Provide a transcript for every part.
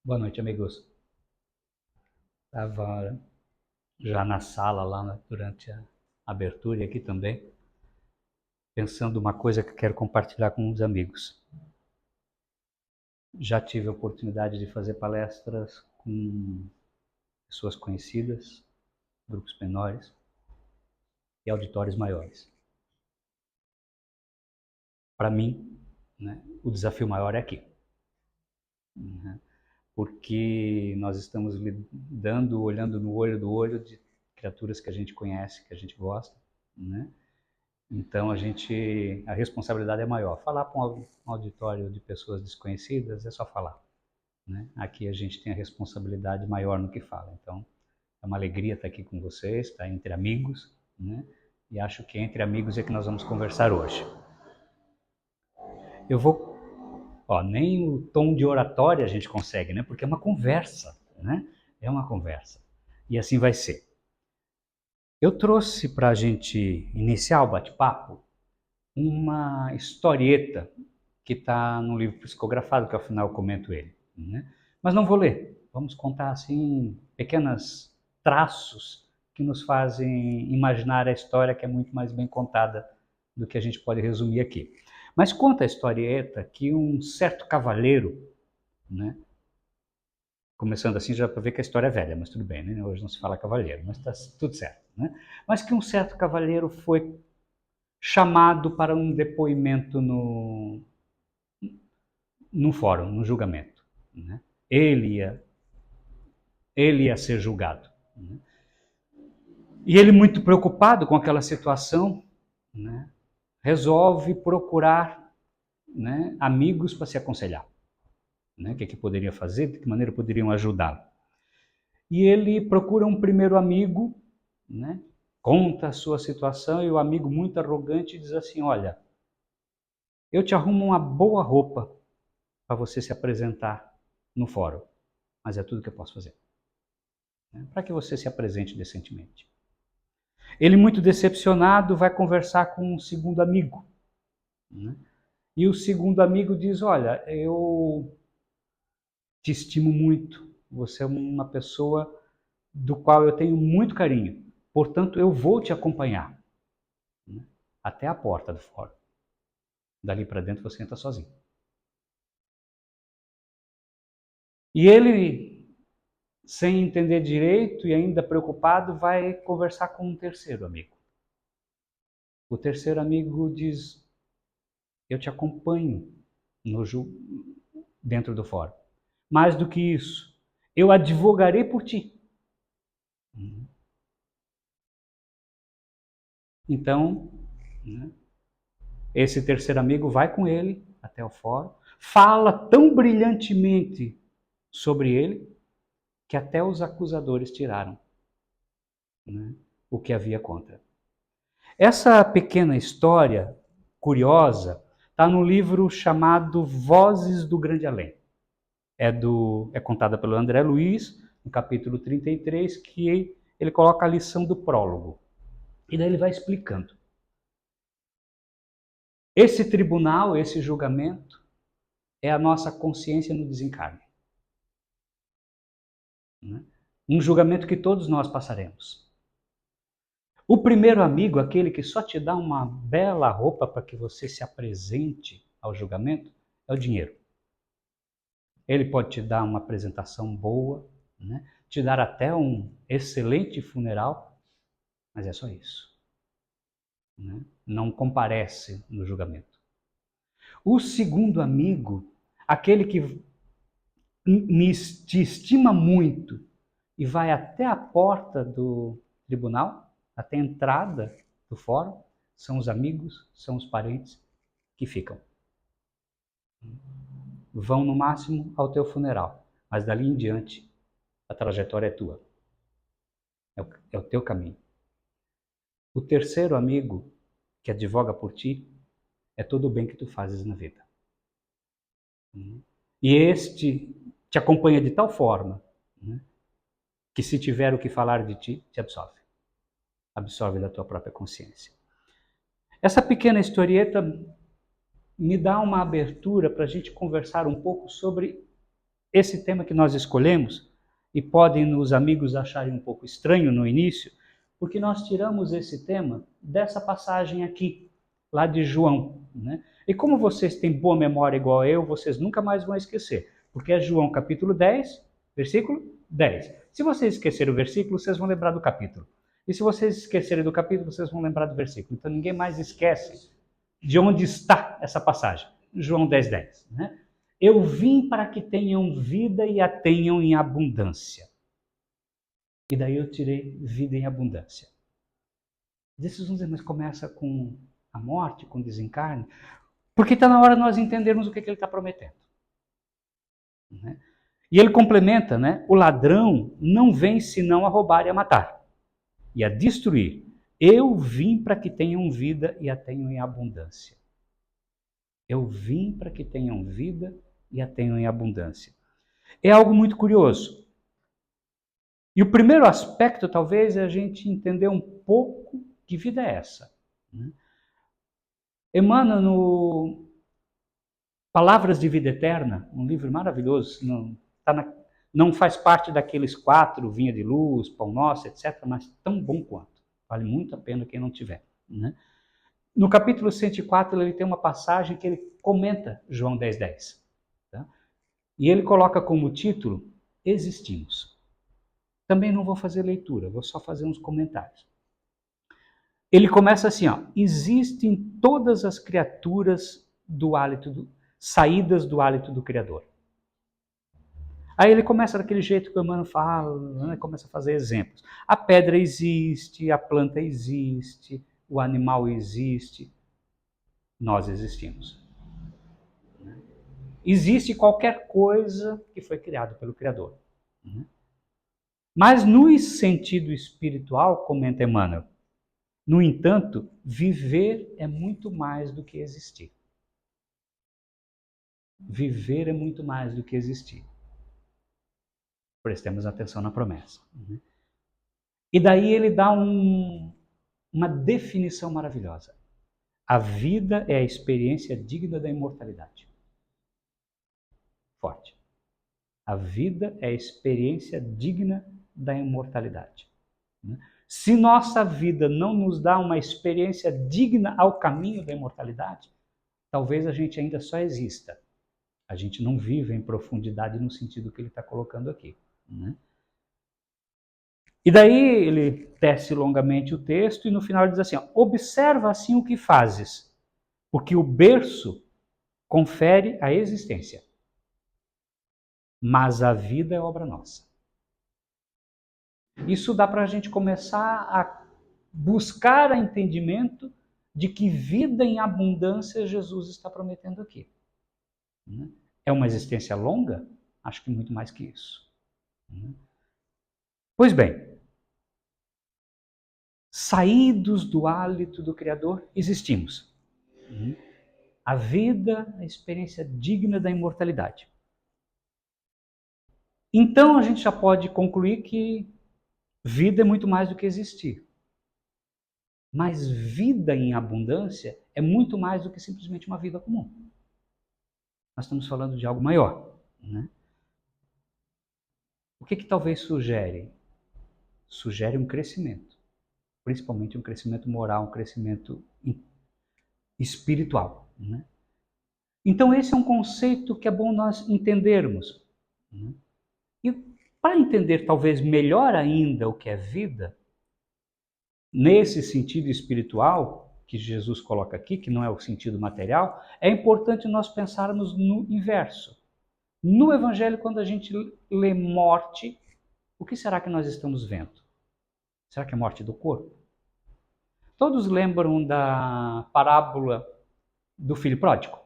Boa noite, amigos. Estava já na sala lá durante a abertura e aqui também, pensando uma coisa que quero compartilhar com os amigos. Já tive a oportunidade de fazer palestras com pessoas conhecidas, grupos menores e auditórios maiores. Para mim, né, o desafio maior é aqui, né, porque nós estamos lidando, olhando no olho do olho de criaturas que a gente conhece, que a gente gosta, né? Então a responsabilidade é maior. Falar para um auditório de pessoas desconhecidas é só falar, né? Aqui a gente tem a responsabilidade maior no que fala. Então é uma alegria estar aqui com vocês, estar entre amigos, né? E acho que entre amigos é que nós vamos conversar hoje. Eu vou, nem o tom de oratória a gente consegue, né? Porque é uma conversa, né? É uma conversa. E assim vai ser. Eu trouxe para a gente iniciar o bate-papo uma historieta que está no livro psicografado, que ao final eu comento ele, né? Mas não vou ler. Vamos contar assim pequenos traços que nos fazem imaginar a história, que é muito mais bem contada do que a gente pode resumir aqui. Mas conta a historieta que um certo cavaleiro, né? Começando assim já para ver que a história é velha, mas tudo bem, né? Hoje não se fala cavaleiro, mas está tudo certo, né? Mas que um certo cavaleiro foi chamado para um depoimento no fórum, no julgamento, né? Ele ia, ele ia ser julgado, né? E ele, muito preocupado com aquela situação, né, resolve procurar, né, amigos para se aconselhar, né, o que poderia fazer, de que maneira poderiam ajudá-lo. E ele procura um primeiro amigo, né, conta a sua situação, e o amigo, muito arrogante, diz assim: olha, eu te arrumo uma boa roupa para você se apresentar no fórum, mas é tudo que eu posso fazer, né, para que você se apresente decentemente. Ele, muito decepcionado, vai conversar com um segundo amigo, né? E o segundo amigo diz: olha, eu te estimo muito, você é uma pessoa do qual eu tenho muito carinho, portanto eu vou te acompanhar, né, até a porta do fórum. Dali para dentro você entra sozinho. E ele, sem entender direito e ainda preocupado, vai conversar com um terceiro amigo. O terceiro amigo diz: eu te acompanho no dentro do fórum. Mais do que isso, eu advogarei por ti. Então, né, esse terceiro amigo vai com ele até o fórum, fala tão brilhantemente sobre ele que até os acusadores tiraram, né, o que havia contra. Essa pequena história curiosa está no livro chamado Vozes do Grande Além. É contada pelo André Luiz, no capítulo 33, que ele coloca a lição do prólogo. E daí ele vai explicando. Esse tribunal, esse julgamento, é a nossa consciência no desencarne, né? Um julgamento que todos nós passaremos. O primeiro amigo, aquele que só te dá uma bela roupa para que você se apresente ao julgamento, é o dinheiro. Ele pode te dar uma apresentação boa, né? Te dar até um excelente funeral, mas é só isso, né? Não comparece no julgamento. O segundo amigo, aquele que te estima muito e vai até a porta do tribunal, até a entrada do fórum, são os amigos, são os parentes que ficam. Vão no máximo ao teu funeral, mas dali em diante a trajetória é tua, é o teu caminho. O terceiro amigo que advoga por ti é todo o bem que tu fazes na vida. E este te acompanha de tal forma, né, que se tiver o que falar de ti, te absolve. Absorve da tua própria consciência. Essa pequena historieta me dá uma abertura para a gente conversar um pouco sobre esse tema que nós escolhemos, e podem os amigos acharem um pouco estranho no início, porque nós tiramos esse tema dessa passagem aqui, lá de João, né? E como vocês têm boa memória igual eu, vocês nunca mais vão esquecer, porque é João capítulo 10, versículo 10. Se vocês esquecerem o versículo, vocês vão lembrar do capítulo. E se vocês esquecerem do capítulo, vocês vão lembrar do versículo. Então ninguém mais esquece de onde está essa passagem. João 10, 10. Né? Eu vim para que tenham vida e a tenham em abundância. E daí eu tirei vida em abundância. Esses vão dizer, mas começa com a morte, com o desencarne, porque está na hora de nós entendermos o que ele está prometendo. Né? E ele complementa, né? O ladrão não vem senão a roubar e a matar, e a destruir. Eu vim para que tenham vida e a tenham em abundância. Eu vim para que tenham vida e a tenham em abundância. É algo muito curioso. E o primeiro aspecto, talvez, é a gente entender um pouco que vida é essa. Emmanuel, no Palavras de Vida Eterna, um livro maravilhoso, não faz parte daqueles 4, Vinha de Luz, Pão Nosso, etc., mas tão bom quanto. Vale muito a pena quem não tiver. Né? No capítulo 104, ele tem uma passagem que ele comenta João 10, 10. Tá? E ele coloca como título, Existimos. Também não vou fazer leitura, vou só fazer uns comentários. Ele começa assim, ó, existem todas as criaturas saídas do hálito do Criador. Aí ele começa daquele jeito que o Emmanuel fala, né? Começa a fazer exemplos. A pedra existe, a planta existe, o animal existe, nós existimos. Existe qualquer coisa que foi criada pelo Criador. Mas no sentido espiritual, comenta Emmanuel, no entanto, viver é muito mais do que existir. Viver é muito mais do que existir. Prestemos atenção na promessa. E daí ele dá uma definição maravilhosa. A vida é a experiência digna da imortalidade. Forte. A vida é a experiência digna da imortalidade. Se nossa vida não nos dá uma experiência digna ao caminho da imortalidade, talvez a gente ainda só exista. A gente não vive em profundidade no sentido que ele está colocando aqui. Né? E daí ele tece longamente o texto e no final ele diz assim, ó, observa assim o que fazes, porque o berço confere a existência, mas a vida é obra nossa. Isso dá para a gente começar a buscar o entendimento de que vida em abundância Jesus está prometendo aqui. É uma existência longa? Acho que muito mais que isso. Pois bem, saídos do hálito do Criador, existimos. A vida, a experiência digna da imortalidade. Então a gente já pode concluir que vida é muito mais do que existir. Mas vida em abundância é muito mais do que simplesmente uma vida comum. Nós estamos falando de algo maior. Né? O que talvez sugere? Sugere um crescimento. Principalmente um crescimento moral, um crescimento espiritual. Né? Então esse é um conceito que é bom nós entendermos. Né? E para entender talvez melhor ainda o que é vida, nesse sentido espiritual que Jesus coloca aqui, que não é o sentido material, é importante nós pensarmos no inverso. No Evangelho, quando a gente lê morte, o que será que nós estamos vendo? Será que é morte do corpo? Todos lembram da parábola do filho pródigo?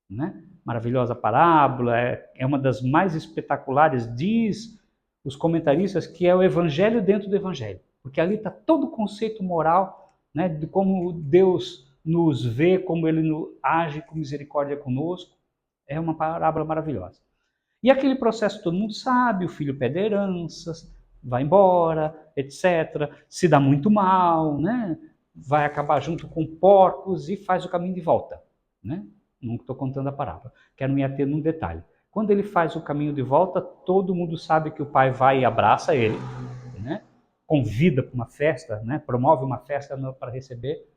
Né? Maravilhosa parábola, é uma das mais espetaculares, diz os comentaristas que é o Evangelho dentro do Evangelho. Porque ali está todo o conceito moral, né, de como Deus nos vê, como Ele age com misericórdia conosco. É uma parábola maravilhosa. E aquele processo todo mundo sabe, o filho pede heranças, vai embora, etc. Se dá muito mal, né? Vai acabar junto com porcos e faz o caminho de volta. Né? Não estou contando a parábola, quero me ater num detalhe. Quando ele faz o caminho de volta, todo mundo sabe que o pai vai e abraça ele, né? Convida para uma festa, né? Promove uma festa para receber,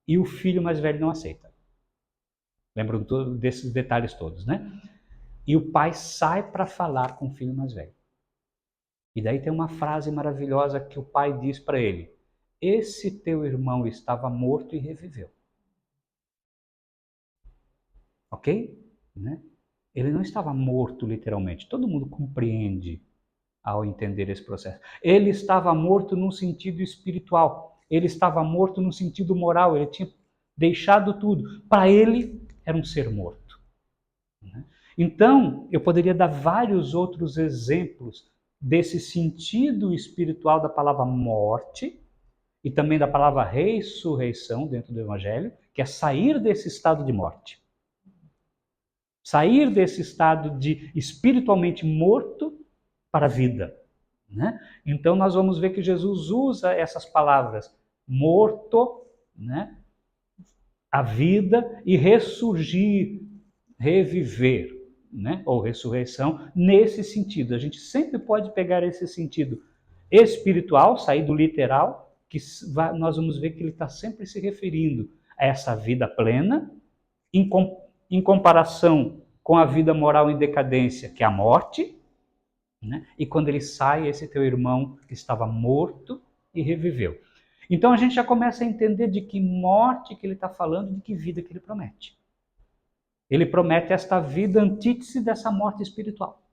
e o filho mais velho não aceita. Lembram desses detalhes todos, né? E o pai sai para falar com o filho mais velho. E daí tem uma frase maravilhosa que o pai diz para ele: esse teu irmão estava morto e reviveu. Ok? Né? Ele não estava morto literalmente. Todo mundo compreende ao entender esse processo. Ele estava morto num sentido espiritual. Ele estava morto no sentido moral. Ele tinha deixado tudo. Para ele, era um ser morto. Então, eu poderia dar vários outros exemplos desse sentido espiritual da palavra morte e também da palavra ressurreição dentro do Evangelho, que é sair desse estado de morte. Sair desse estado de espiritualmente morto para a vida. Né? Então nós vamos ver que Jesus usa essas palavras morto, né? A vida, e ressurgir, reviver, né? Ou ressurreição, nesse sentido. A gente sempre pode pegar esse sentido espiritual, sair do literal, que nós vamos ver que ele está sempre se referindo a essa vida plena, em comparação com a vida moral em decadência, que é a morte, né? E quando ele sai, esse teu irmão estava morto e reviveu. Então a gente já começa a entender de que morte que ele está falando, de que vida que ele promete. Ele promete esta vida antítese dessa morte espiritual.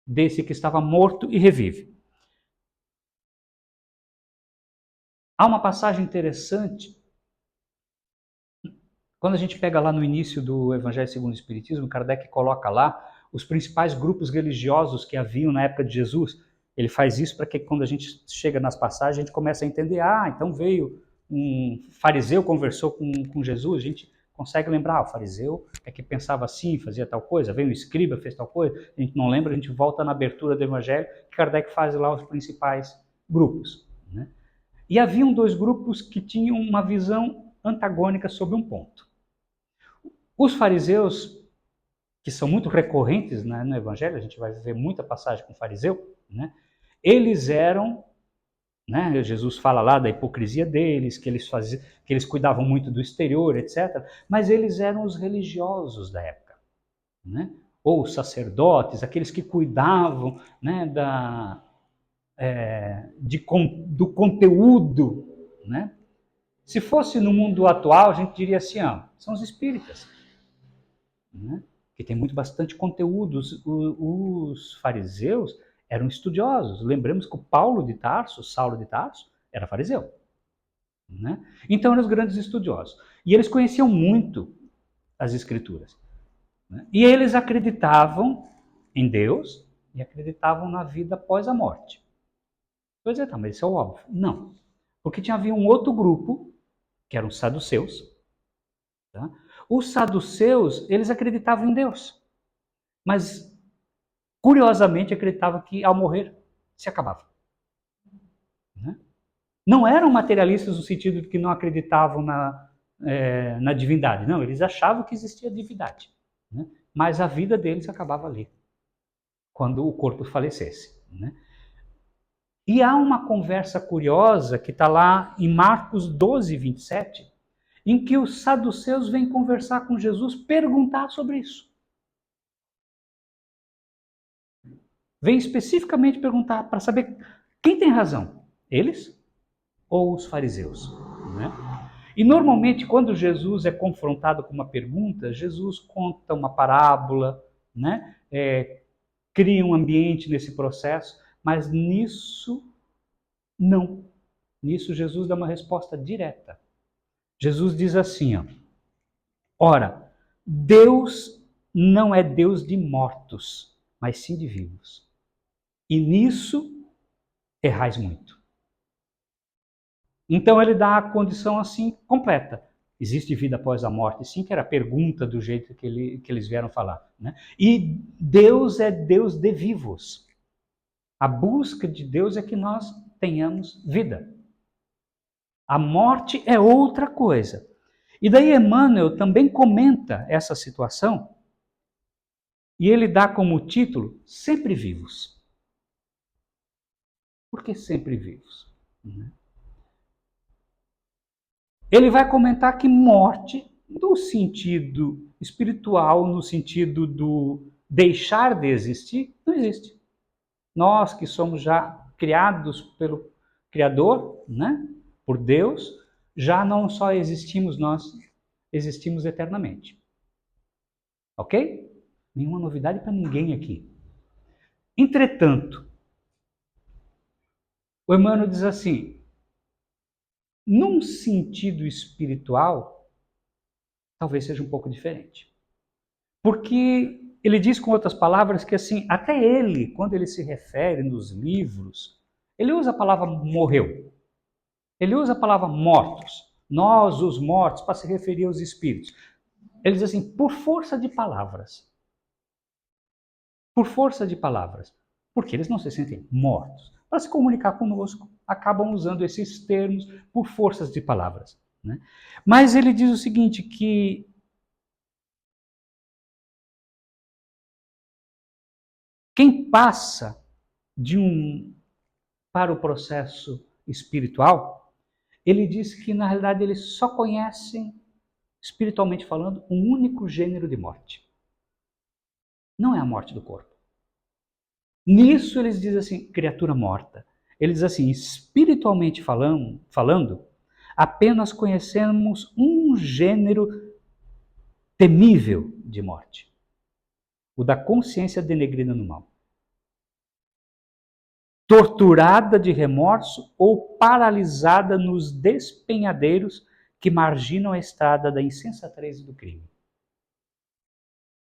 Desse que estava morto e revive. Há uma passagem interessante. Quando a gente pega lá no início do Evangelho segundo o Espiritismo, Kardec coloca lá os principais grupos religiosos que haviam na época de Jesus. Ele faz isso para que quando a gente chega nas passagens, a gente comece a entender, então veio um fariseu, conversou com Jesus, a gente consegue lembrar, o fariseu é que pensava assim, fazia tal coisa, veio um escriba, fez tal coisa, a gente não lembra, a gente volta na abertura do Evangelho, que Kardec faz lá os principais grupos. Né? E haviam dois grupos que tinham uma visão antagônica sobre um ponto. Os fariseus, que são muito recorrentes, né, no Evangelho, a gente vai ver muita passagem com fariseu, né, eles eram, né, Jesus fala lá da hipocrisia deles, que eles cuidavam muito do exterior, etc., mas eles eram os religiosos da época, né, ou os sacerdotes, aqueles que cuidavam, né, do conteúdo, né. Se fosse no mundo atual, a gente diria assim, são os espíritas, né? Que tem bastante conteúdo. Os fariseus eram estudiosos. Lembramos que o Saulo de Tarso, era fariseu. Né? Então eram os grandes estudiosos. E eles conheciam muito as Escrituras. Né? E eles acreditavam em Deus e acreditavam na vida após a morte. Pois é, mas isso é óbvio. Não. Porque havia um outro grupo, que eram os saduceus. Tá? Os saduceus, eles acreditavam em Deus, mas curiosamente acreditavam que ao morrer se acabava. Né? Não eram materialistas no sentido de que não acreditavam na divindade, não, eles achavam que existia divindade, né? Mas a vida deles acabava ali, quando o corpo falecesse. Né? E há uma conversa curiosa que está lá em Marcos 12, 27, em que os saduceus vêm conversar com Jesus, perguntar sobre isso. Vem especificamente perguntar para saber quem tem razão, eles ou os fariseus. Né? E normalmente quando Jesus é confrontado com uma pergunta, Jesus conta uma parábola, né? Cria um ambiente nesse processo, mas nisso não. Nisso Jesus dá uma resposta direta. Jesus diz assim, ora, Deus não é Deus de mortos, mas sim de vivos. E nisso errais muito. Então ele dá a condição assim completa. Existe vida após a morte? Sim, que era a pergunta do jeito que eles vieram falar. Né? E Deus é Deus de vivos. A busca de Deus é que nós tenhamos vida. A morte é outra coisa. E daí Emmanuel também comenta essa situação E ele dá como título Sempre Vivos. Por que sempre vivos? Ele vai comentar que morte, no sentido espiritual, no sentido do deixar de existir, não existe. Nós que somos já criados pelo Criador, né? Por Deus, já não só existimos, nós existimos eternamente. Ok? Nenhuma novidade para ninguém aqui. Entretanto, o Emmanuel diz assim, num sentido espiritual, talvez seja um pouco diferente. Porque ele diz com outras palavras que assim, até ele, quando ele se refere nos livros, ele usa a palavra morreu. Ele usa a palavra mortos. Nós, os mortos, para se referir aos espíritos. Ele diz assim, por força de palavras. Por força de palavras. Porque eles não se sentem mortos. Para se comunicar conosco, acabam usando esses termos por forças de palavras. Né? Mas ele diz o seguinte, que quem passa para o processo espiritual, ele diz que na realidade eles só conhecem, espiritualmente falando, um único gênero de morte. Não é a morte do corpo. Nisso eles dizem assim, criatura morta. Eles dizem assim, espiritualmente falando, apenas conhecemos um gênero temível de morte. O da consciência denegrida no mal. Torturada de remorso ou paralisada nos despenhadeiros que marginam a estrada da insensatez e do crime.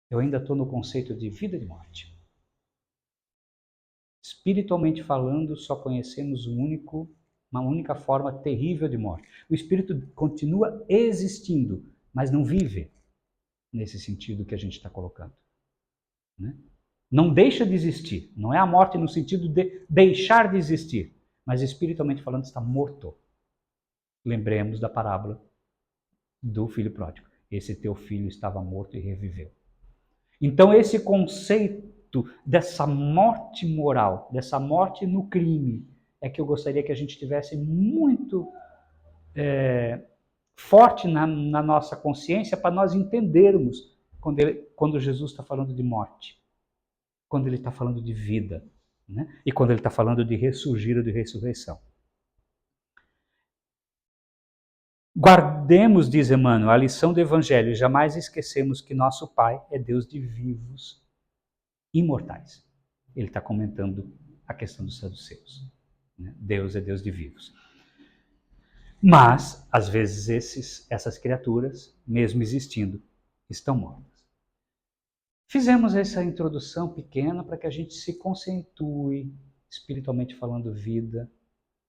Eu ainda estou no conceito de vida e de morte. Espiritualmente falando, só conhecemos uma única forma terrível de morte. O espírito continua existindo, mas não vive nesse sentido que a gente está colocando. Né? Não deixa de existir. Não é a morte no sentido de deixar de existir, mas espiritualmente falando está morto. Lembremos da parábola do filho pródigo. Esse teu filho estava morto e reviveu. Então esse conceito dessa morte moral, dessa morte no crime, é que eu gostaria que a gente tivesse muito forte na nossa consciência para nós entendermos quando Jesus está falando de morte, quando ele está falando de vida, né? E quando ele está falando de ressurgir ou de ressurreição. Guardemos, diz Emmanuel, a lição do Evangelho e jamais esquecemos que nosso Pai é Deus de vivos, imortais. Ele está comentando a questão dos saduceus. Né? Deus é Deus de vivos. Mas, às vezes, essas criaturas, mesmo existindo, estão mortas. Fizemos essa introdução pequena para que a gente se concentue, espiritualmente falando vida,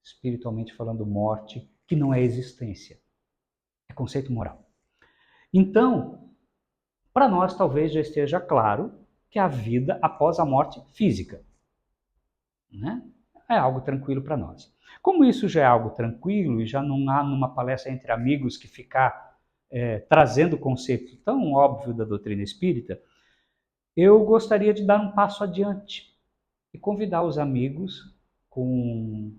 espiritualmente falando morte, que não é existência. É conceito moral. Então, para nós talvez já esteja claro que a vida após a morte física, né? É algo tranquilo para nós. Como isso já é algo tranquilo e já não há numa palestra entre amigos que ficar trazendo o conceito tão óbvio da doutrina espírita, eu gostaria de dar um passo adiante e convidar os amigos com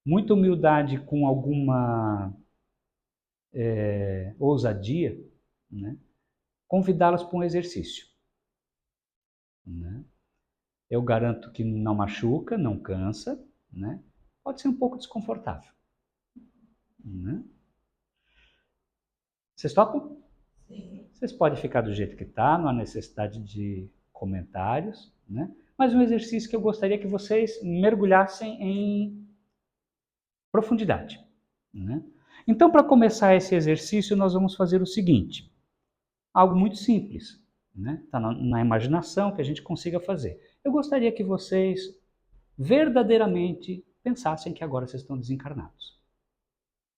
muita humildade, com alguma ousadia, né? Convidá-los para um exercício. Né? Eu garanto que não machuca, não cansa, né? Pode ser um pouco desconfortável. Né? Vocês topam? Sim. Vocês podem ficar do jeito que está, não há necessidade de comentários, né? Mas um exercício que eu gostaria que vocês mergulhassem em profundidade. Né? Então, para começar esse exercício, nós vamos fazer o seguinte, algo muito simples, né? Tá na imaginação que a gente consiga fazer. Eu gostaria que vocês verdadeiramente pensassem que agora vocês estão desencarnados.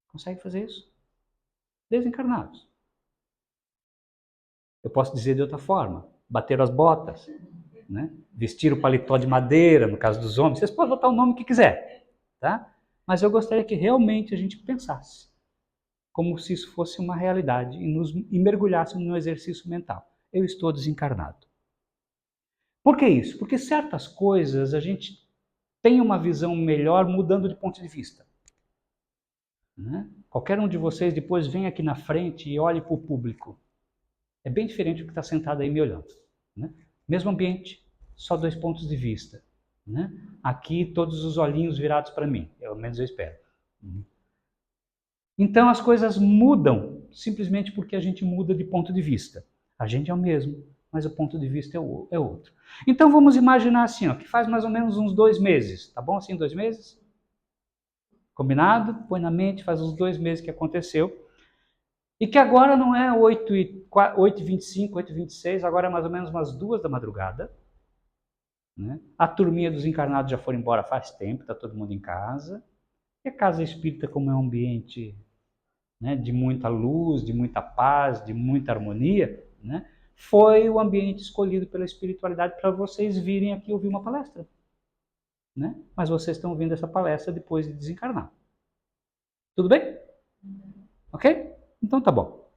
Consegue fazer isso? Desencarnados. Eu posso dizer de outra forma, bater as botas, né? Vestir o paletó de madeira, no caso dos homens, vocês podem botar o nome que quiser, tá? Mas eu gostaria que realmente a gente pensasse como se isso fosse uma realidade e mergulhássemos no exercício mental. Eu estou desencarnado. Por que isso? Porque certas coisas a gente tem uma visão melhor mudando de ponto de vista. Né? Qualquer um de vocês depois vem aqui na frente e olhe para o público. É bem diferente do que está sentado aí me olhando. Né? Mesmo ambiente, só 2 pontos de vista. Né? Aqui todos os olhinhos virados para mim, pelo menos eu espero. Então as coisas mudam simplesmente porque a gente muda de ponto de vista. A gente é o mesmo, mas o ponto de vista é outro. Então vamos imaginar assim, ó, que faz mais ou menos uns 2 meses, tá bom assim, 2 meses? Combinado? Põe na mente, faz uns 2 meses que aconteceu. E que agora não é 8h25, 8h26, agora é mais ou menos umas 2 da madrugada. Né? A turminha dos encarnados já foram embora faz tempo, está todo mundo em casa. E a casa espírita, como é um ambiente, né, de muita luz, de muita paz, de muita harmonia, né, foi o ambiente escolhido pela espiritualidade para vocês virem aqui ouvir uma palestra. Né? Mas vocês estão ouvindo essa palestra depois de desencarnar. Tudo bem? Ok? Então tá bom.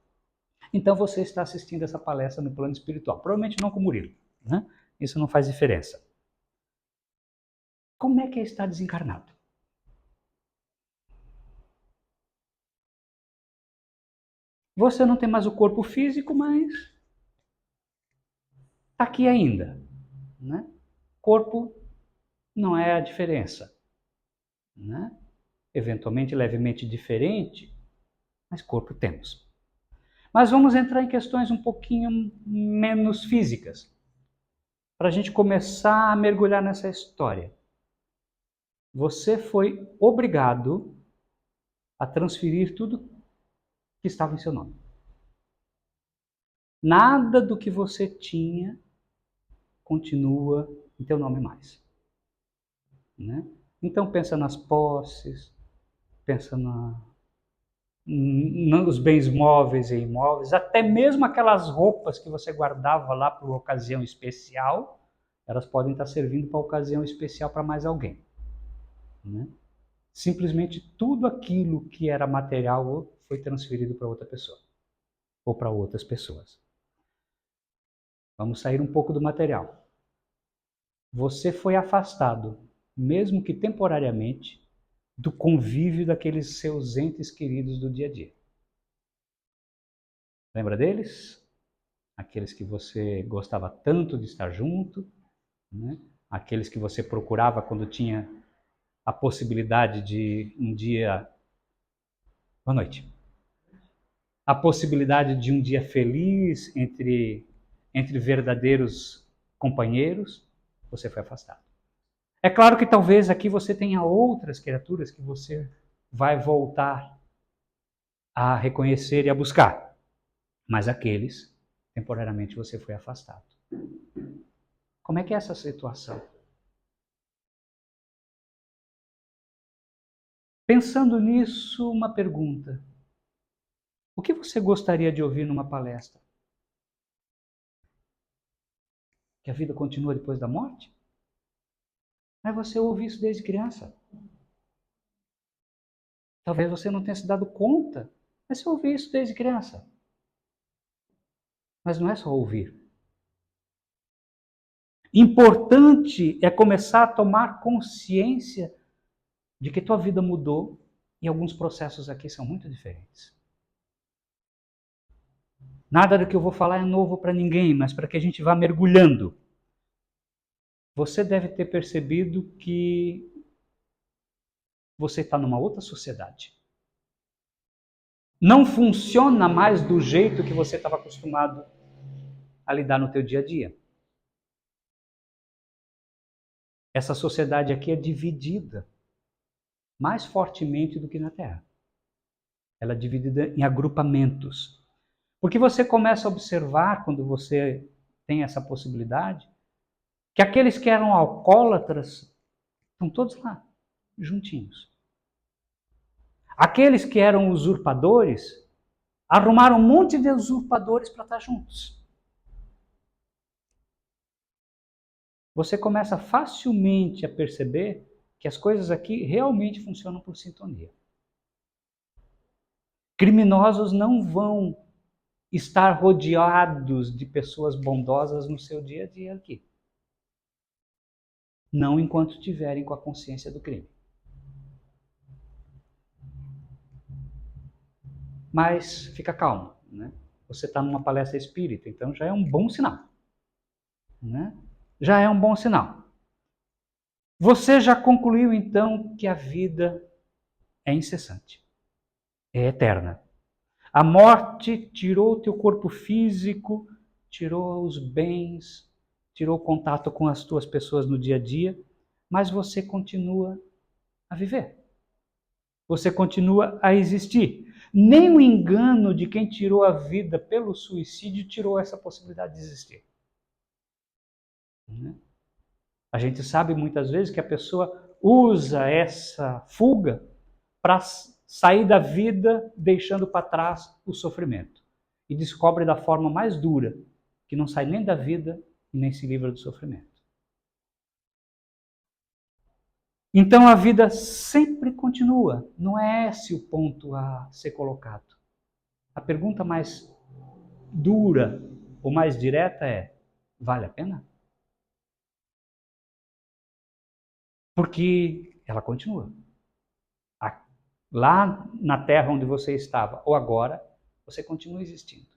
Então você está assistindo essa palestra no plano espiritual. Provavelmente não com o Murilo. Né? Isso não faz diferença. Como é que é estar desencarnado? Você não tem mais o corpo físico, mas está aqui ainda. Né? Corpo não é a diferença. Né? Eventualmente levemente diferente, mas corpo temos. Mas vamos entrar em questões um pouquinho menos físicas, para a gente começar a mergulhar nessa história. Você foi obrigado a transferir tudo que estava em seu nome. Nada do que você tinha continua em teu nome mais. Né? Então pensa nas posses, pensa nos bens móveis e imóveis, até mesmo aquelas roupas que você guardava lá para uma ocasião especial, elas podem estar servindo para ocasião especial para mais alguém. Né? Simplesmente tudo aquilo que era material foi transferido para outra pessoa, ou para outras pessoas. Vamos sair um pouco do material. Você foi afastado, mesmo que temporariamente, do convívio daqueles seus entes queridos do dia a dia. Lembra deles? Aqueles que você gostava tanto de estar junto, né? Aqueles que você procurava quando tinha a possibilidade de um dia... Boa noite. A possibilidade de um dia feliz entre verdadeiros companheiros, você foi afastado. É claro que talvez aqui você tenha outras criaturas que você vai voltar a reconhecer e a buscar, mas aqueles, temporariamente, você foi afastado. Como é que é essa situação? Pensando nisso, uma pergunta. O que você gostaria de ouvir numa palestra? Que a vida continua depois da morte? Mas você ouve isso desde criança. Talvez você não tenha se dado conta, mas você ouve isso desde criança. Mas não é só ouvir. Importante é começar a tomar consciência de que tua vida mudou e alguns processos aqui são muito diferentes. Nada do que eu vou falar é novo para ninguém, mas para que a gente vá mergulhando. Você deve ter percebido que você está numa outra sociedade. Não funciona mais do jeito que você estava acostumado a lidar no teu dia a dia. Essa sociedade aqui é dividida mais fortemente do que na Terra. Ela é dividida em agrupamentos. Porque você começa a observar, quando você tem essa possibilidade, que aqueles que eram alcoólatras estão todos lá, juntinhos. Aqueles que eram usurpadores, arrumaram um monte de usurpadores para estar juntos. Você começa facilmente a perceber que as coisas aqui realmente funcionam por sintonia. Criminosos não vão estar rodeados de pessoas bondosas no seu dia a dia aqui. Não enquanto estiverem com a consciência do crime. Mas fica calmo, né? Você está numa palestra espírita, então já é um bom sinal, né? Já é um bom sinal. Você já concluiu então que a vida é incessante, é eterna. A morte tirou o teu corpo físico, tirou os bens, tirou o contato com as tuas pessoas no dia a dia, mas você continua a viver. Você continua a existir. Nem o engano de quem tirou a vida pelo suicídio tirou essa possibilidade de existir. A gente sabe muitas vezes que a pessoa usa essa fuga para sair da vida deixando para trás o sofrimento. E descobre da forma mais dura que não sai nem da vida e nem se livra do sofrimento. Então a vida sempre continua. Não é esse o ponto a ser colocado. A pergunta mais dura ou mais direta é: vale a pena? Porque ela continua. Lá na terra onde você estava, ou agora, você continua existindo.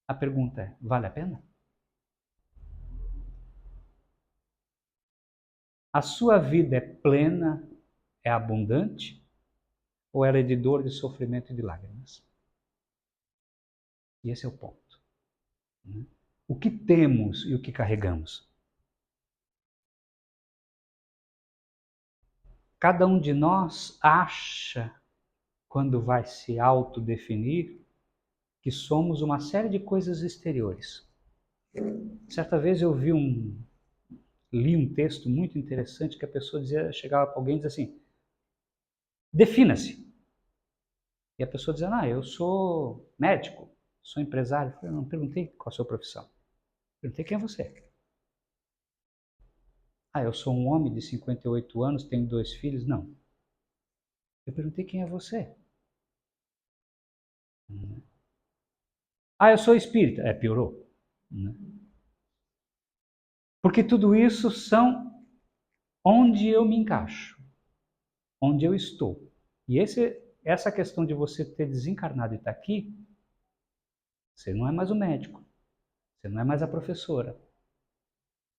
A pergunta é: vale a pena? A sua vida é plena, é abundante, ou ela é de dor, de sofrimento e de lágrimas? E esse é o ponto. O que temos e o que carregamos? Cada um de nós acha, quando vai se autodefinir, que somos uma série de coisas exteriores. Certa vez eu li um texto muito interessante que a pessoa chegava para alguém e dizia assim: defina-se. E a pessoa dizia: eu sou médico, sou empresário. Eu não perguntei qual a sua profissão. Perguntei: quem é você? Eu sou um homem de 58 anos, tenho 2 filhos. Não. Eu perguntei: quem é você? Eu sou espírita. Piorou. Porque tudo isso são onde eu me encaixo, onde eu estou. E essa questão de você ter desencarnado e estar aqui, você não é mais o médico, você não é mais a professora,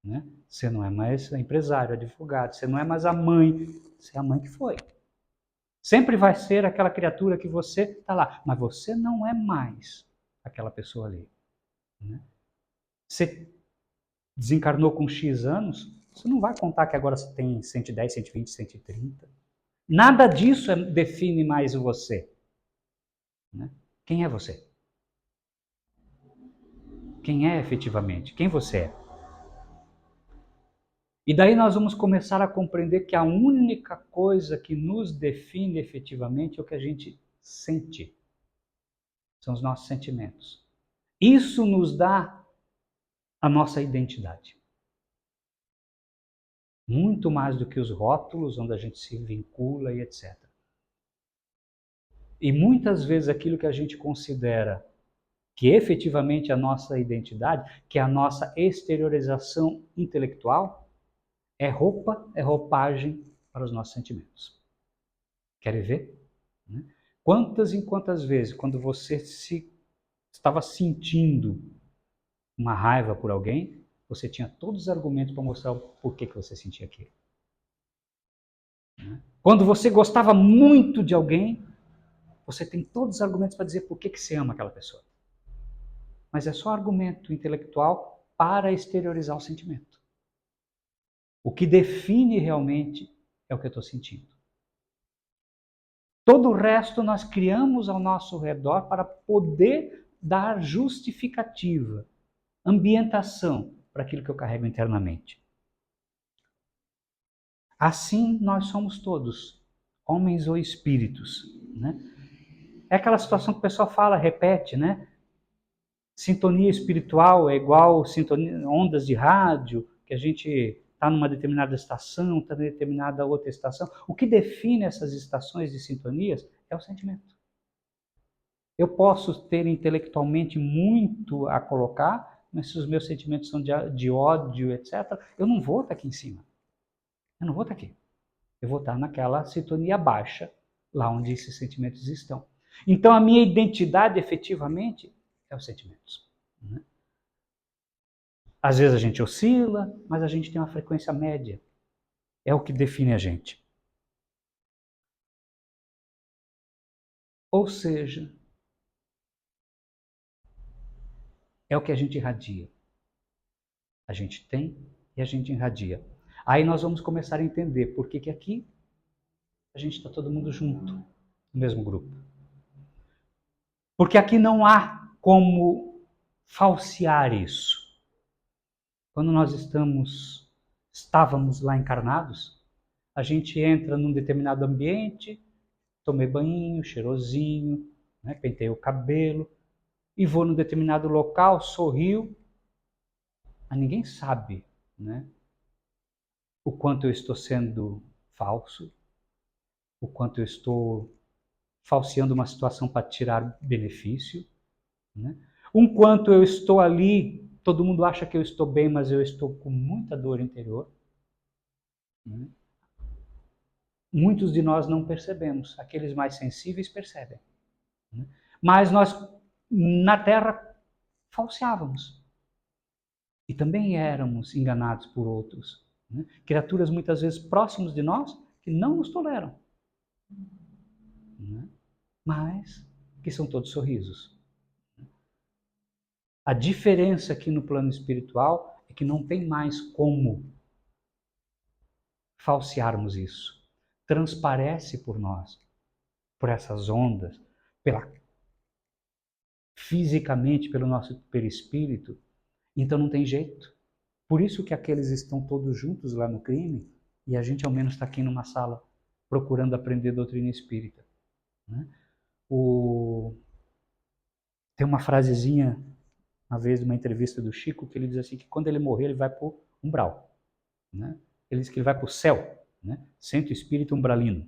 né? Você não é mais empresário, advogado, você não é mais a mãe, você é a mãe que foi. Sempre vai ser aquela criatura que você está lá, mas você não é mais aquela pessoa ali. Né? Você desencarnou com X anos, você não vai contar que agora você tem 110, 120, 130. Nada disso define mais você. Né? Quem é você? Quem é efetivamente? Quem você é? E daí nós vamos começar a compreender que a única coisa que nos define efetivamente é o que a gente sente. São os nossos sentimentos. Isso nos dá a nossa identidade. Muito mais do que os rótulos onde a gente se vincula e etc. E muitas vezes aquilo que a gente considera que efetivamente é a nossa identidade, que é a nossa exteriorização intelectual, é roupa, é roupagem para os nossos sentimentos. Querem ver? Quantas e quantas vezes, quando você estava sentindo uma raiva por alguém, você tinha todos os argumentos para mostrar o porquê que você sentia aquilo. Quando você gostava muito de alguém, você tem todos os argumentos para dizer por que você ama aquela pessoa. Mas é só argumento intelectual para exteriorizar o sentimento. O que define realmente é o que eu estou sentindo. Todo o resto nós criamos ao nosso redor para poder dar justificativa, ambientação para aquilo que eu carrego internamente. Assim nós somos todos, homens ou espíritos. Né? É aquela situação que o pessoal fala, repete, né? Sintonia espiritual é igual sintonia, ondas de rádio, que a gente está numa determinada estação, está em determinada outra estação. O que define essas estações de sintonias é o sentimento. Eu posso ter intelectualmente muito a colocar, mas se os meus sentimentos são de ódio, etc., eu não vou estar aqui em cima. Eu não vou estar aqui. Eu vou estar naquela sintonia baixa, lá onde esses sentimentos estão. Então, a minha identidade, efetivamente, é os sentimentos. Né? Às vezes a gente oscila, mas a gente tem uma frequência média. É o que define a gente. Ou seja, é o que a gente irradia. A gente tem e a gente irradia. Aí nós vamos começar a entender por que aqui a gente está todo mundo junto, no mesmo grupo. Porque aqui não há como falsear isso. Quando nós estávamos lá encarnados, a gente entra num determinado ambiente, tomei banho, cheirosinho, né, pentei o cabelo, e vou num determinado local, sorrio, mas ninguém sabe, né, o quanto eu estou sendo falso, o quanto eu estou falseando uma situação para tirar benefício, né? Um quanto eu estou ali, todo mundo acha que eu estou bem, mas eu estou com muita dor interior. Né? Muitos de nós não percebemos, aqueles mais sensíveis percebem. Né? Mas nós, na Terra, falseávamos. E também éramos enganados por outros. Né? Criaturas muitas vezes próximos de nós que não nos toleram. Né? Mas que são todos sorrisos. A diferença aqui no plano espiritual é que não tem mais como falsearmos isso. Transparece por nós, por essas ondas, fisicamente pelo nosso perispírito. Então não tem jeito. Por isso que aqueles estão todos juntos lá no crime e a gente ao menos está aqui numa sala procurando aprender doutrina espírita. Né? Tem uma frasezinha, uma vez, de uma entrevista do Chico, que ele diz assim, que quando ele morrer ele vai para o umbral. Né? Ele diz que ele vai para o céu, né? Centro espírito umbralino.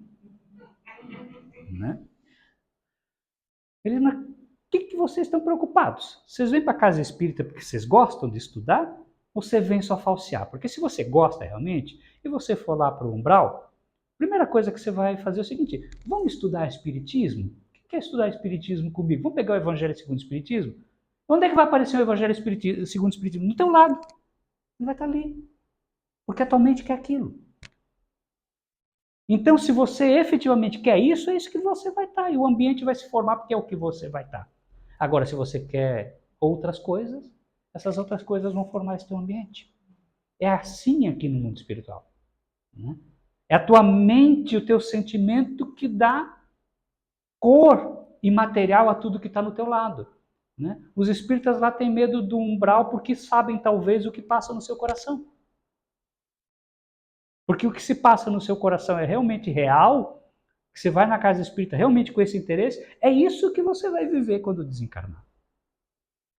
Né? Ele diz, o que vocês estão preocupados? Vocês vêm para a casa espírita porque vocês gostam de estudar? Ou você vem só falsear? Porque se você gosta realmente, e você for lá para o umbral, a primeira coisa que você vai fazer é o seguinte, vamos estudar espiritismo? O que é estudar espiritismo comigo? Vamos pegar o Evangelho segundo o Espiritismo? Onde é que vai aparecer o Evangelho segundo o Espiritismo? No teu lado. Ele vai estar ali. Porque atualmente quer aquilo. Então, se você efetivamente quer isso, é isso que você vai estar. E o ambiente vai se formar porque é o que você vai estar. Agora, se você quer outras coisas, essas outras coisas vão formar esse teu ambiente. É assim aqui no mundo espiritual. Né? É a tua mente, o teu sentimento que dá cor e material a tudo que está no teu lado. Né? Os espíritas lá têm medo do umbral porque sabem talvez o que passa no seu coração. Porque o que se passa no seu coração é realmente real, que você vai na casa espírita realmente com esse interesse, é isso que você vai viver quando desencarnar.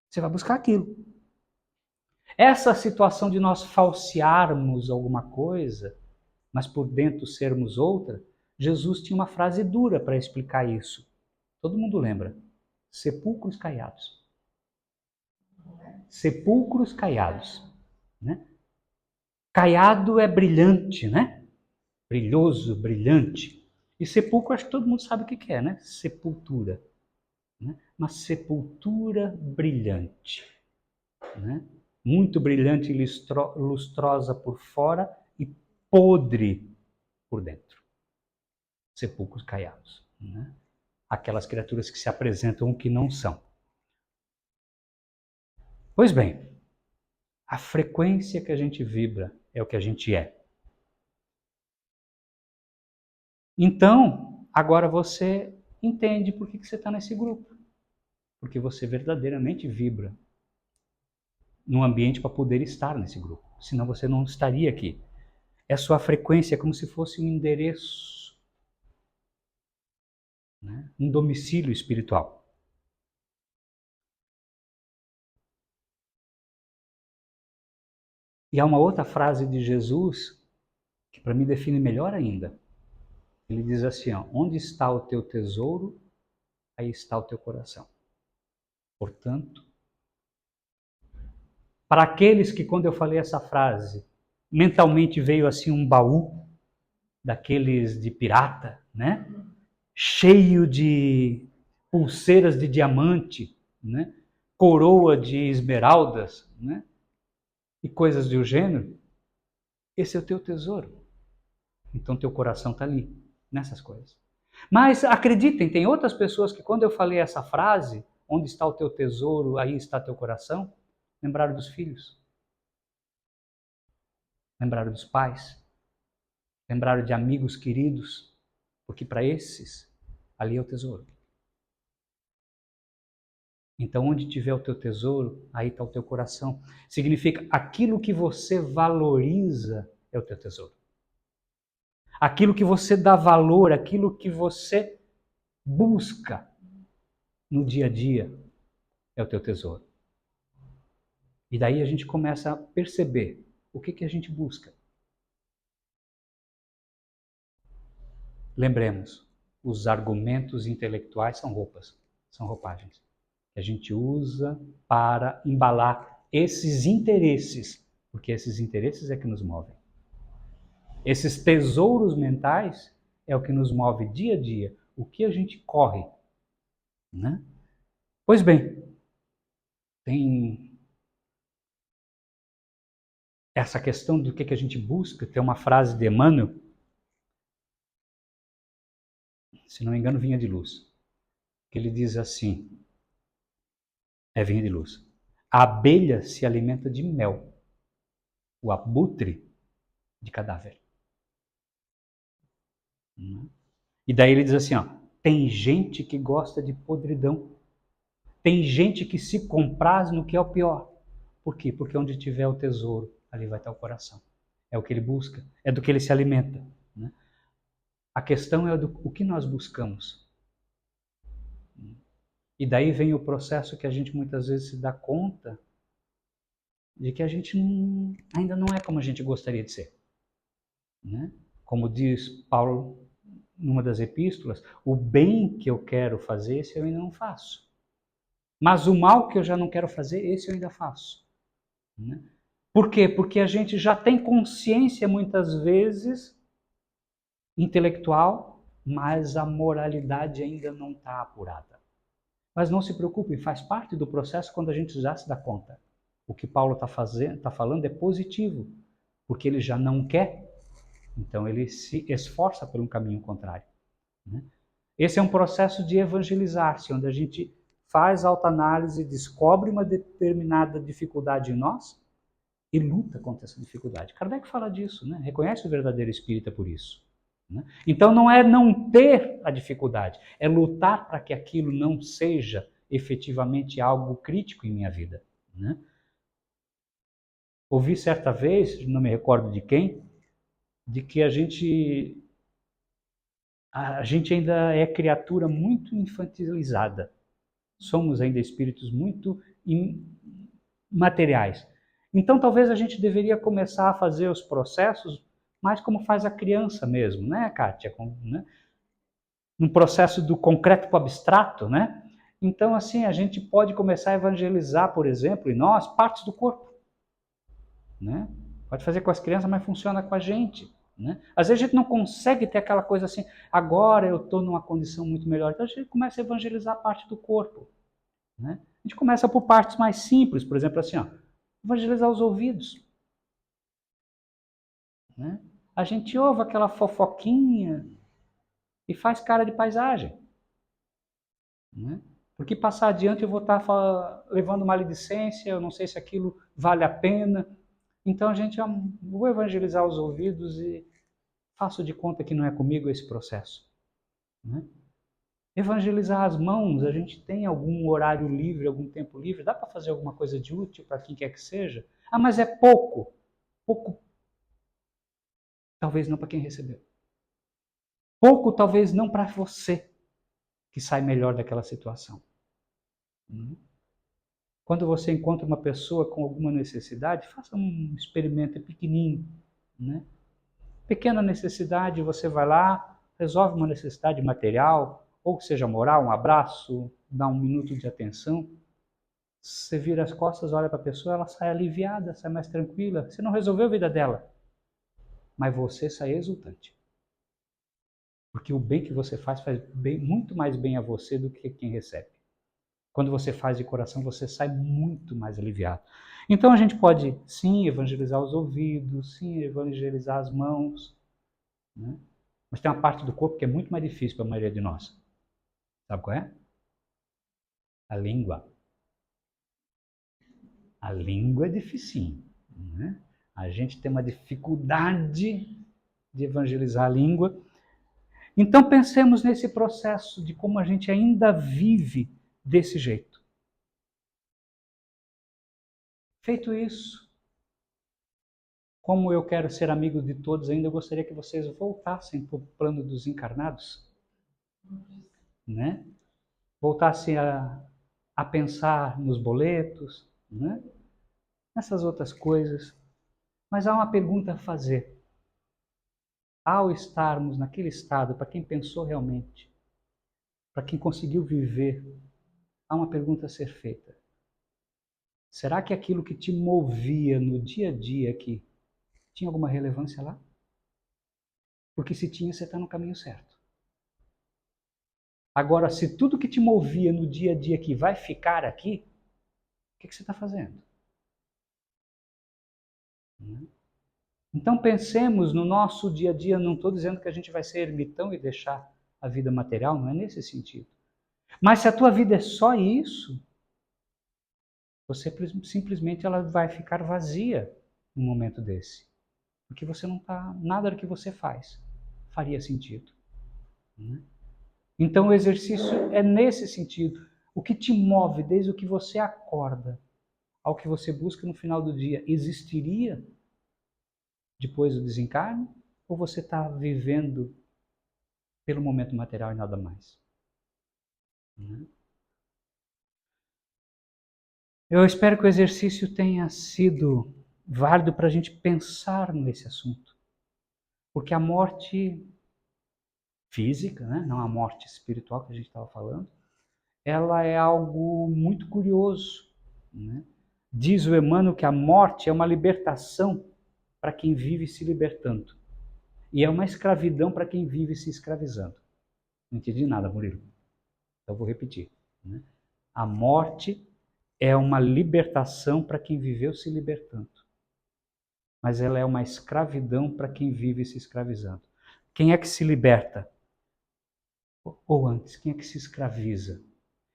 Você vai buscar aquilo. Essa situação de nós falsearmos alguma coisa, mas por dentro sermos outra, Jesus tinha uma frase dura para explicar isso. Todo mundo lembra. Sepulcros caiados. Sepulcros caiados. Né? Caiado é brilhante, né? Brilhoso, brilhante. E sepulcro, acho que todo mundo sabe o que é, né? Sepultura. Né? Uma sepultura brilhante. Né? Muito brilhante e lustrosa por fora e podre por dentro. Sepulcros caiados. Né? Aquelas criaturas que se apresentam o que não são. Pois bem, a frequência que a gente vibra é o que a gente é. Então, agora você entende por que você está nesse grupo. Porque você verdadeiramente vibra num ambiente para poder estar nesse grupo. Senão você não estaria aqui. É sua frequência, é como se fosse um endereço, né? Um domicílio espiritual. E há uma outra frase de Jesus que para mim define melhor ainda. Ele diz assim, ó, onde está o teu tesouro, aí está o teu coração. Portanto, para aqueles que quando eu falei essa frase, mentalmente veio assim um baú daqueles de pirata, né? Cheio de pulseiras de diamante, né? Coroa de esmeraldas, né? E coisas do gênero. Esse é o teu tesouro. Então teu coração está ali, nessas coisas. Mas acreditem, tem outras pessoas que quando eu falei essa frase, onde está o teu tesouro, aí está teu coração, lembraram dos filhos, lembraram dos pais, lembraram de amigos queridos, porque para esses, ali é o tesouro. Então, onde tiver o teu tesouro, aí está o teu coração. Significa aquilo que você valoriza é o teu tesouro. Aquilo que você dá valor, aquilo que você busca no dia a dia é o teu tesouro. E daí a gente começa a perceber o que a gente busca. Lembremos, os argumentos intelectuais são roupas, são roupagens que a gente usa para embalar esses interesses, porque esses interesses é que nos movem. Esses tesouros mentais é o que nos move dia a dia, o que a gente corre, né? Pois bem, tem essa questão do que a gente busca. Tem uma frase de Emmanuel, se não me engano, Vinha de Luz, que ele diz assim, Vinha de Luz, a abelha se alimenta de mel, o abutre de cadáver. E daí ele diz assim, ó, tem gente que gosta de podridão, tem gente que se compraz no que é o pior. Por quê? Porque onde tiver o tesouro, ali vai estar o coração. É o que ele busca, é do que ele se alimenta. Né? A questão é o que nós buscamos. E daí vem o processo que a gente muitas vezes se dá conta de que a gente ainda não é como a gente gostaria de ser. Né? Como diz Paulo numa das epístolas, o bem que eu quero fazer, esse eu ainda não faço. Mas o mal que eu já não quero fazer, esse eu ainda faço. Né? Por quê? Porque a gente já tem consciência, muitas vezes, intelectual, mas a moralidade ainda não está apurada. Mas não se preocupe, faz parte do processo quando a gente já se dá conta. O que Paulo está falando é positivo, porque ele já não quer, então ele se esforça por um caminho contrário. Né? Esse é um processo de evangelizar-se, onde a gente faz autoanálise, descobre uma determinada dificuldade em nós e luta contra essa dificuldade. Kardec fala disso, né? Reconhece o verdadeiro espírita por isso. Né? Então não é não ter a dificuldade, é lutar para que aquilo não seja efetivamente algo crítico em minha vida. Né? Ouvi certa vez, não me recordo de quem, de que a gente ainda é criatura muito infantilizada. Somos ainda espíritos muito materiais. Então talvez a gente deveria começar a fazer os processos mais como faz a criança mesmo, né, Kátia? Né? Num processo do concreto para o abstrato, né? Então, assim, a gente pode começar a evangelizar, por exemplo, em nós, partes do corpo. Né? Pode fazer com as crianças, mas funciona com a gente. Né? Às vezes a gente não consegue ter aquela coisa assim, agora eu estou numa condição muito melhor. Então a gente começa a evangelizar a parte do corpo. Né? A gente começa por partes mais simples, por exemplo, assim, ó, evangelizar os ouvidos. Né? A gente ouve aquela fofoquinha e faz cara de paisagem. Né? Porque passar adiante eu vou estar levando maledicência, eu não sei se aquilo vale a pena. Então a gente, vou evangelizar os ouvidos e faço de conta que não é comigo esse processo. Né? Evangelizar as mãos, a gente tem algum horário livre, algum tempo livre, dá para fazer alguma coisa de útil para quem quer que seja? Ah, mas é pouco. Pouco, talvez não para quem recebeu. Pouco, talvez não para você, que sai melhor daquela situação. Quando você encontra uma pessoa com alguma necessidade, faça um experimento pequenininho. Né? Pequena necessidade, você vai lá, resolve uma necessidade material, ou que seja moral, um abraço, dá um minuto de atenção. Você vira as costas, olha para a pessoa, ela sai aliviada, sai mais tranquila. Você não resolveu a vida dela, mas você sai exultante. Porque o bem que você faz bem, muito mais bem a você do que quem recebe. Quando você faz de coração, você sai muito mais aliviado. Então a gente pode, sim, evangelizar os ouvidos, sim, evangelizar as mãos, né? Mas tem uma parte do corpo que é muito mais difícil para a maioria de nós. Sabe qual é? A língua. A língua é dificinho, né? A gente tem uma dificuldade de evangelizar a língua. Então pensemos nesse processo de como a gente ainda vive desse jeito. Feito isso, como eu quero ser amigo de todos ainda, eu gostaria que vocês voltassem para o plano dos encarnados, né? Voltassem a pensar nos boletos, né? Nessas outras coisas. Mas há uma pergunta a fazer. Ao estarmos naquele estado, para quem pensou realmente, para quem conseguiu viver, há uma pergunta a ser feita. Será que aquilo que te movia no dia a dia aqui tinha alguma relevância lá? Porque se tinha, você está no caminho certo. Agora, se tudo que te movia no dia a dia aqui vai ficar aqui, o que você está fazendo? Então pensemos no nosso dia a dia, não estou dizendo que a gente vai ser ermitão e deixar a vida material, não é nesse sentido. Mas se a tua vida é só isso, você simplesmente ela vai ficar vazia num momento desse. Porque você não está, nada do que você faz faria sentido. Então o exercício é nesse sentido. O que te move desde o que você acorda ao que você busca no final do dia, existiria depois do desencarne? Ou você está vivendo pelo momento material e nada mais? Eu espero que o exercício tenha sido válido para a gente pensar nesse assunto. Porque a morte física, né? Não a morte espiritual que a gente estava falando, ela é algo muito curioso, né? Diz o Emmanuel que a morte é uma libertação para quem vive se libertando. E é uma escravidão para quem vive se escravizando. Não entendi nada, Murilo. Então vou repetir. Né? A morte é uma libertação para quem viveu se libertando. Mas ela é uma escravidão para quem vive se escravizando. Quem é que se liberta? Ou antes, quem é que se escraviza?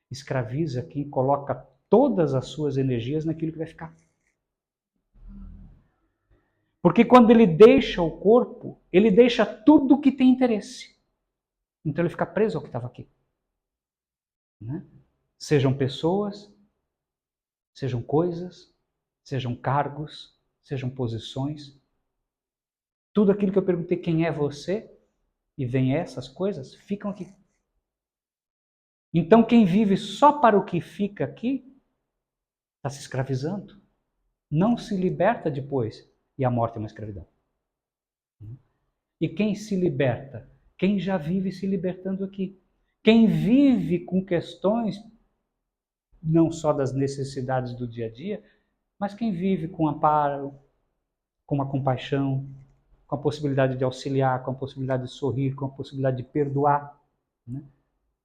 Escraviza quem coloca todas as suas energias naquilo que vai ficar. Porque quando ele deixa o corpo, ele deixa tudo que tem interesse. Então ele fica preso ao que estava aqui. Né? Sejam pessoas, sejam coisas, sejam cargos, sejam posições. Tudo aquilo que eu perguntei, quem é você? E vem essas coisas, ficam aqui. Então quem vive só para o que fica aqui, está se escravizando. Não se liberta depois. E a morte é uma escravidão. E quem se liberta? Quem já vive se libertando aqui. Quem vive com questões, não só das necessidades do dia a dia, mas quem vive com amparo, com uma compaixão, com a possibilidade de auxiliar, com a possibilidade de sorrir, com a possibilidade de perdoar. Né?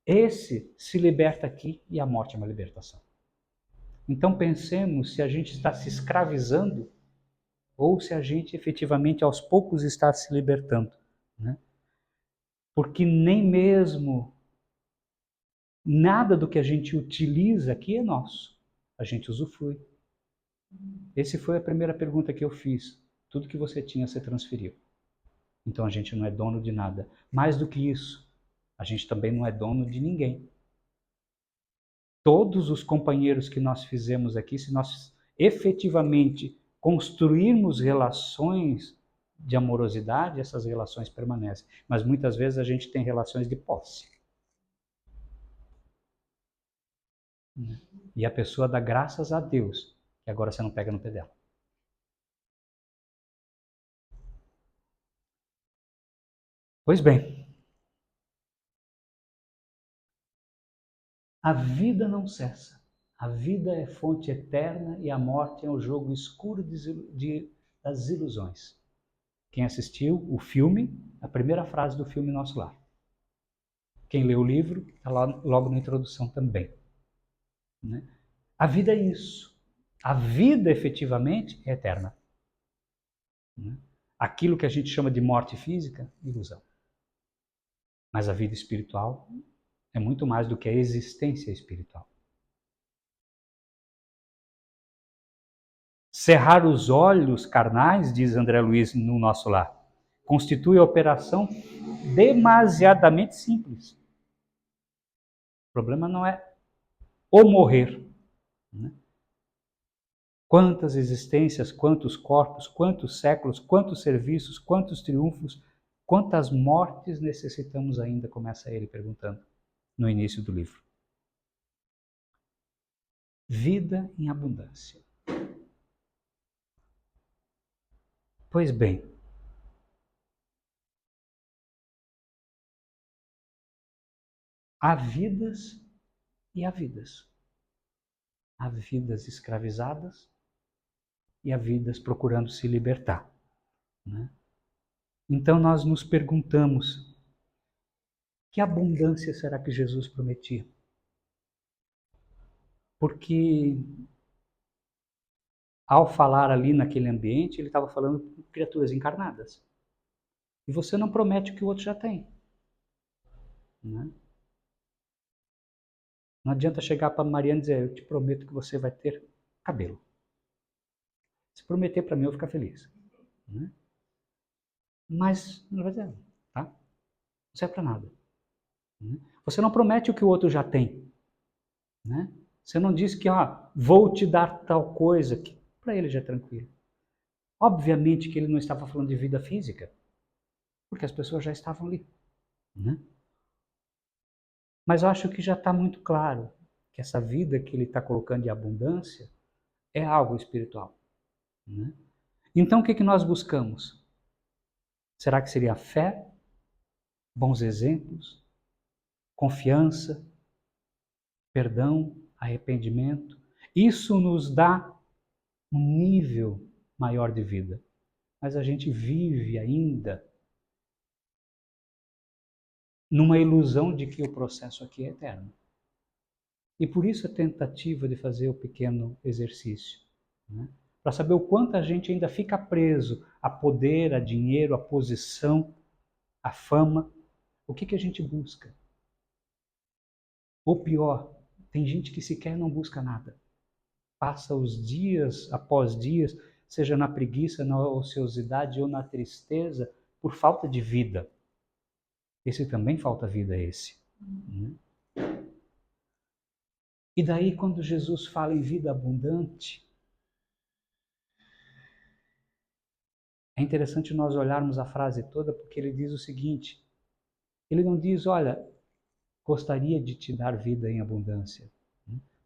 Esse se liberta aqui e a morte é uma libertação. Então pensemos se a gente está se escravizando ou se a gente efetivamente aos poucos está se libertando. Né? Porque nem mesmo nada do que a gente utiliza aqui é nosso. A gente usufrui. Essa foi a primeira pergunta que eu fiz. Tudo que você tinha, você transferiu. Então a gente não é dono de nada. Mais do que isso, a gente também não é dono de ninguém. Todos os companheiros que nós fizemos aqui, se nós efetivamente construirmos relações de amorosidade, essas relações permanecem. Mas muitas vezes a gente tem relações de posse. E a pessoa dá graças a Deus que agora você não pega no pé dela. Pois bem, a vida não cessa. A vida é fonte eterna e a morte é um jogo escuro das ilusões. Quem assistiu o filme, a primeira frase do filme Nosso Lar. Quem lê o livro, está lá logo na introdução também. Né? A vida é isso. A vida, efetivamente, é eterna. Né? Aquilo que a gente chama de morte física, ilusão. Mas a vida espiritual é muito mais do que a existência espiritual. Cerrar os olhos carnais, diz André Luiz no Nosso Lar, constitui a operação demasiadamente simples. O problema não é o morrer. Né? Quantas existências, quantos corpos, quantos séculos, quantos serviços, quantos triunfos, quantas mortes necessitamos ainda, começa ele perguntando no início do livro. Vida em abundância. Pois bem, há vidas e há vidas. Há vidas escravizadas e há vidas procurando se libertar. Né? Então nós nos perguntamos, que abundância será que Jesus prometia? Porque ao falar ali naquele ambiente, ele estava falando com criaturas encarnadas. E você não promete o que o outro já tem. Né? Não adianta chegar para a Mariana e dizer, eu te prometo que você vai ter cabelo. Se prometer para mim, eu vou ficar feliz. Né? Mas não vai dizer, tá? Não serve para nada. Né? Você não promete o que o outro já tem. Né? Você não diz que vou te dar tal coisa, que para ele já é tranquilo. Obviamente que ele não estava falando de vida física, porque as pessoas já estavam ali. Né? Mas eu acho que já está muito claro que essa vida que ele está colocando de abundância é algo espiritual. Né? Então o que nós buscamos? Será que seria fé, bons exemplos, confiança, perdão, arrependimento? Isso nos dá um nível maior de vida. Mas a gente vive ainda numa ilusão de que o processo aqui é eterno. E por isso a tentativa de fazer o pequeno exercício. Né? Para saber o quanto a gente ainda fica preso a poder, a dinheiro, a posição, a fama. O que a gente busca? Ou pior, tem gente que sequer não busca nada. Passa os dias após dias, seja na preguiça, na ociosidade ou na tristeza, por falta de vida. Esse também falta vida, esse. Né? E daí, quando Jesus fala em vida abundante, é interessante nós olharmos a frase toda, porque ele diz o seguinte, ele não diz, olha, gostaria de te dar vida em abundância.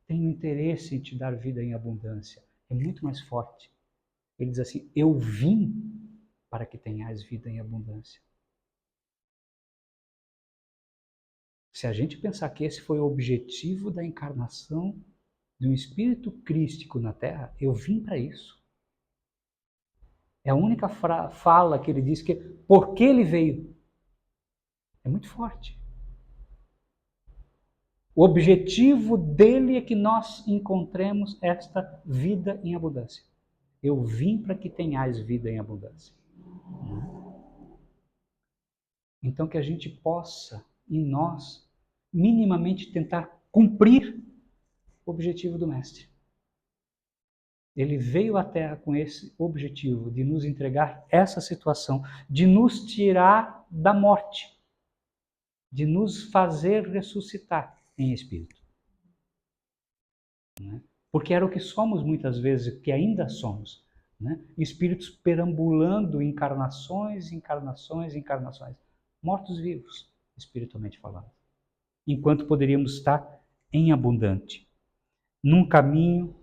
Tenho interesse em te dar vida em abundância. É muito mais forte. Ele diz assim, eu vim para que tenhais vida em abundância. Se a gente pensar que esse foi o objetivo da encarnação de um espírito crístico na Terra, eu vim para isso. É a única fala que ele diz que por que ele veio. É muito forte. O objetivo dele é que nós encontremos esta vida em abundância. Eu vim para que tenhais vida em abundância. Então que a gente possa, em nós, minimamente tentar cumprir o objetivo do Mestre. Ele veio à Terra com esse objetivo de nos entregar essa situação, de nos tirar da morte, de nos fazer ressuscitar em espírito. Porque era o que somos muitas vezes, que ainda somos. Espíritos perambulando encarnações, encarnações, encarnações. Mortos-vivos, espiritualmente falando. Enquanto poderíamos estar em abundante, num caminho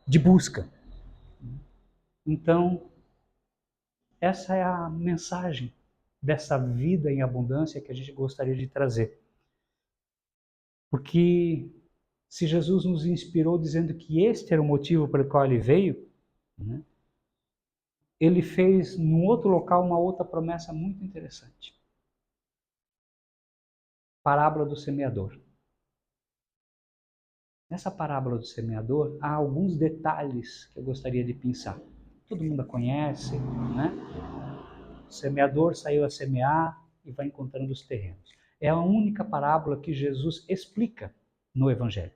de busca. Então, essa é a mensagem dessa vida em abundância que a gente gostaria de trazer. Porque se Jesus nos inspirou dizendo que este era o motivo pelo qual ele veio, ele fez num outro local uma outra promessa muito interessante. Parábola do semeador. Nessa parábola do semeador, há alguns detalhes que eu gostaria de pensar. Todo mundo a conhece, né? O semeador saiu a semear e vai encontrando os terrenos. É a única parábola que Jesus explica no Evangelho.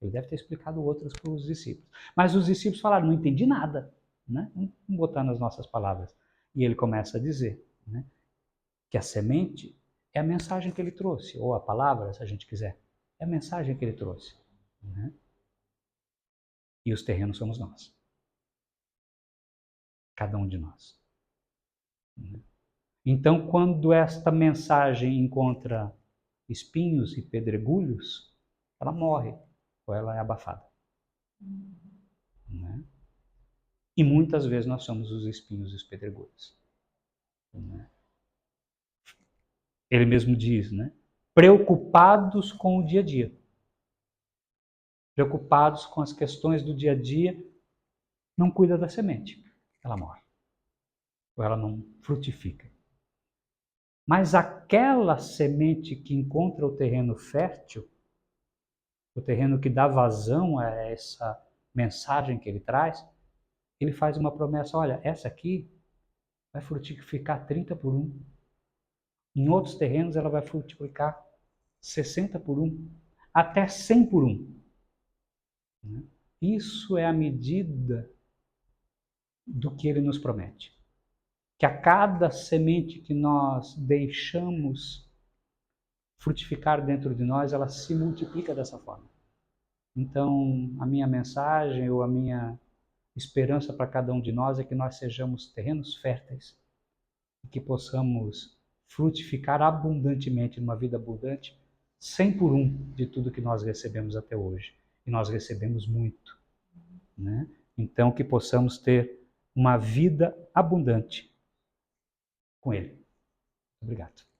Ele deve ter explicado outras para os discípulos. Mas os discípulos falaram, não entendi nada. Né? Vamos botar nas nossas palavras. E ele começa a dizer, né, que a semente é a mensagem que ele trouxe, ou a palavra, se a gente quiser. É a mensagem que ele trouxe. Né? E os terrenos somos nós. Cada um de nós. Então, quando esta mensagem encontra espinhos e pedregulhos, ela morre, ou ela é abafada. Né? E muitas vezes nós somos os espinhos e os pedregulhos. Né? Ele mesmo diz, né? Preocupados com o dia a dia. Preocupados com as questões do dia a dia, não cuida da semente, ela morre. Ou ela não frutifica. Mas aquela semente que encontra o terreno fértil, o terreno que dá vazão a essa mensagem que ele traz, ele faz uma promessa, olha, essa aqui vai frutificar 30 por 1. Em outros terrenos ela vai frutificar 60 por 1, até 100 por 1. Isso é a medida do que ele nos promete. Que a cada semente que nós deixamos frutificar dentro de nós, ela se multiplica dessa forma. Então, a minha mensagem ou a minha esperança para cada um de nós é que nós sejamos terrenos férteis e que possamos frutificar abundantemente numa vida abundante, 100 por 1 de tudo que nós recebemos até hoje. E nós recebemos muito. Né? Então, que possamos ter uma vida abundante com Ele. Obrigado.